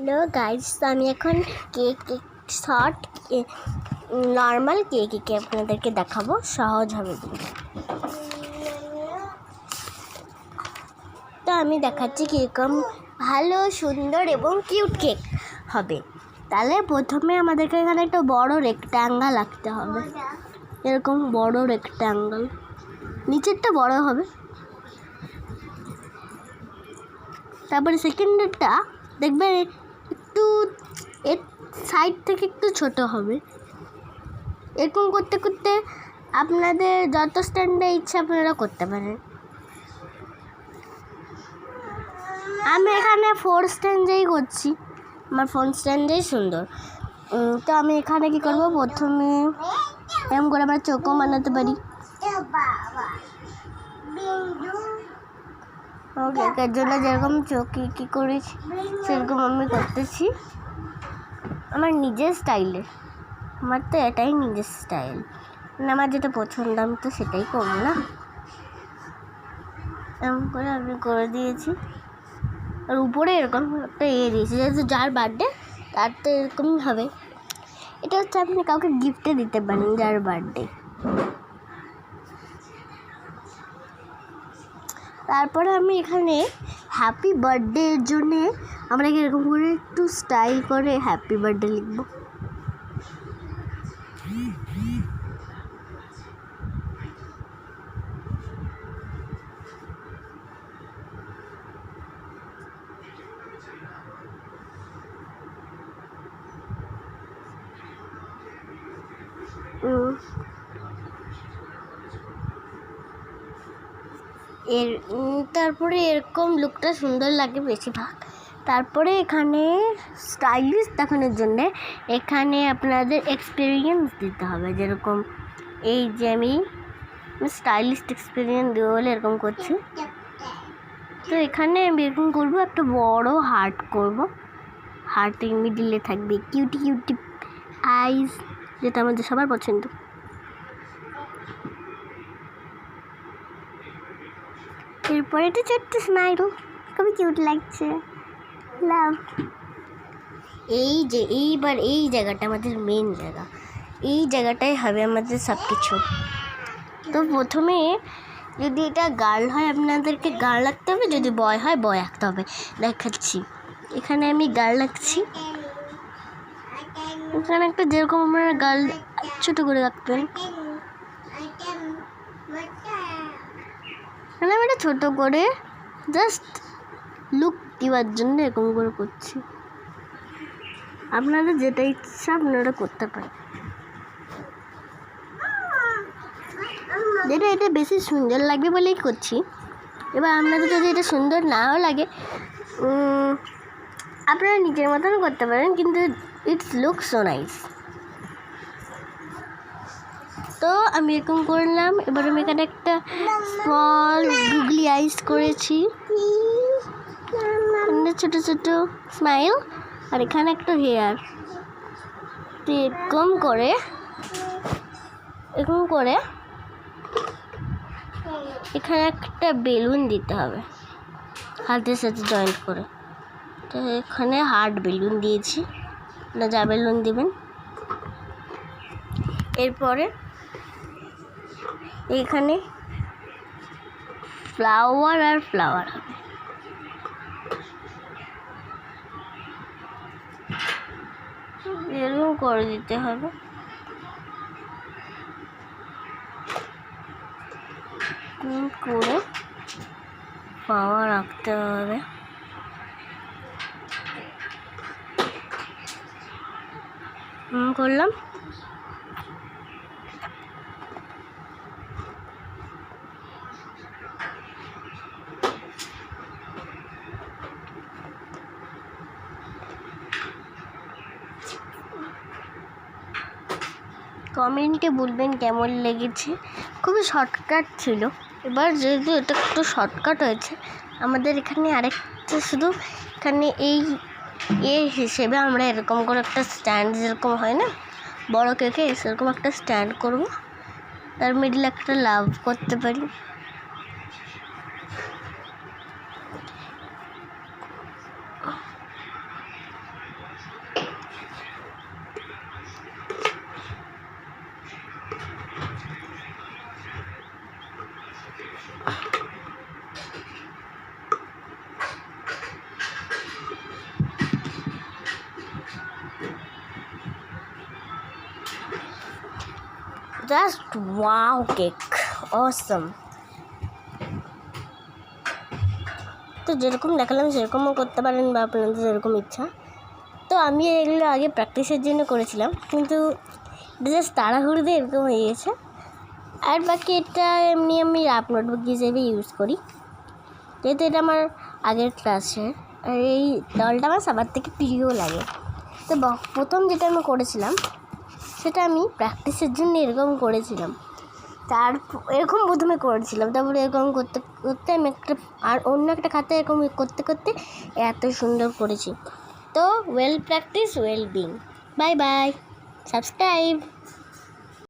Hello guys, আমি এখন cake short normal cake আপনাদেরকে দেখাবো, সহজ হবে। তো আমি দেখাচ্ছি কীরকম ভালো সুন্দর এবং কিউট কেক হবে। তাহলে প্রথমে আমাদেরকে এখানে একটা বড় রেক্ট্যাঙ্গেল আঁকতে হবে, এরকম বড় রেক্ট্যাঙ্গেল, নিচেরটা বড় হবে। তারপরে সেকেন্ডেরটা দেখবে একটু এর সাইড থেকে একটু ছোট হবে। এরকম করতে করতে আপনাদের যত স্ট্যান্ডে ইচ্ছা আপনারা করতে পারেন। আমি এখানে 4 স্ট্যান্ডেই করছি, আমার 4 স্ট্যান্ডেই সুন্দর। তো আমি এখানে কি করব, প্রথমে এরকম করে আমরা চোখও বানাতে পারি। কেকের জন্য যেরকম চোখ কী করেছি সেরকম আমি করতেছি আমার নিজের স্টাইলে। আমার তো এটাই নিজের স্টাইল, মানে আমার যেটা পছন্দ আমি তো সেটাই করবো না। এরকম করে আমি করে দিয়েছি। আর উপরে এরকম একটা দিয়েছি, যেহেতু যার বার্থডে তার তো এরকমই হবে। এটা হচ্ছে আপনি কাউকে গিফটে দিতে পারেন যার বার্থডে। তারপরে আমি এখানে হ্যাপি বার্থডে এর জন্যে আমরা এরকম করে একটু স্টাইল করে হ্যাপি বার্থডে লিখব। তারপরে এরকম লুকটা সুন্দর লাগে বেশিরভাগ। তারপরে এখানে স্টাইলিশ দেখানোর জন্যে এখানে আপনাদের এক্সপিরিয়েন্স দিতে হবে। যেরকম এই যে আমি স্টাইলিশ এক্সপিরিয়েন্স দেবো বলে এরকম করছি। তো এখানে আমি এরকম করবো, একটা বড় হার্ট করব, হার্টের মিডিলে থাকবে কিউটি কিউটি আইস, যেটা আমাদের সবার পছন্দ। এরপরে একটা ছোট্ট স্মাইল, খুবই কিউট লাগছে, লাভ। এই যে এইবার এই জায়গাটা আমাদের মেন জায়গা, এই জায়গাটাই হবে আমাদের সব কিছু। তো প্রথমে যদি এটা গার্ল হয় আপনাদেরকে গার্ল আঁকতে হবে, যদি বয় হয় বয় আঁকতে হবে। দেখাচ্ছি, এখানে আমি গার্ল আঁকছি। এখানে একটা যেরকম আপনারা গার্ল ছোটো করে আঁকবেন, আমি এটা ছোটো করে জাস্ট লুক দেওয়ার জন্য এরকম করে করছি। আপনাদের যেটা ইচ্ছা আপনারা করতে পারেন, যেটা এটা বেশি সুন্দর লাগবে বলেই করছি। এবার আপনাদের যদি এটা সুন্দর নাও লাগে আপনারা নিজের মতন করতে পারেন, কিন্তু ইটস লুক সো নাইস। তো আমি এরকম করলাম। এবার আমি এখানে একটা স্মল গুগলি আইস করেছি, ছোটো ছোটো স্মাইল, আর এখানে একটা হেয়ার। তো এরকম করে এখানে একটা বেলুন দিতে হবে হাতের সাথে জয়েন্ট করে। তো এখানে হার্ট বেলুন দিয়েছি, না যা বেলুন দিবেন। এরপরে এখানে ফ্লাওয়ার আর ফ্লাওয়ার হবে। এরকম করে দিতে হবে। করে পাওয়া রাখতে হবে। করলাম। কমেন্টে বলবেন কেমন লেগেছে। খুবই শর্টকাট ছিল। এবার যেহেতু এটা একটু শর্টকাট হয়েছে, আমাদের এখানে আরেকটা শুধু এখানে এই হিসেবে আমরা এরকম করে একটা স্ট্যান্ড, যেরকম হয় না বড় কেকে, সেরকম একটা স্ট্যান্ড করব। তার মিডলে একটা লাভ করতে পারি। জাস্ট ওয়াও কেক, অসম। তো যেরকম দেখালাম সেরকমও করতে পারেন বা আপনাদের যেরকম ইচ্ছা। তো আমি এগুলো আগে প্র্যাকটিসের জন্য করেছিলাম, কিন্তু জাস্ট তাড়াহুড়োতে এরকম হয়ে গেছে। আর বাকি এটা এমনি আমি রাফ নোটবুক হিসেবে ইউজ করি, যেহেতু এটা আমার আগের ক্লাসে। আর এই দলটা আমার সবার থেকে প্রিয় লাগে। তো প্রথম যেটা আমি করেছিলাম সেটা আমি প্র্যাকটিসের জন্য এরকম করেছিলাম। এরকম প্রথমে করেছিলাম, তারপরে এরকম করতে করতে আমি আর অন্য একটা খাতায় এরকম করতে করতে এত সুন্দর করেছি। তো well practice well being. Bye bye, subscribe.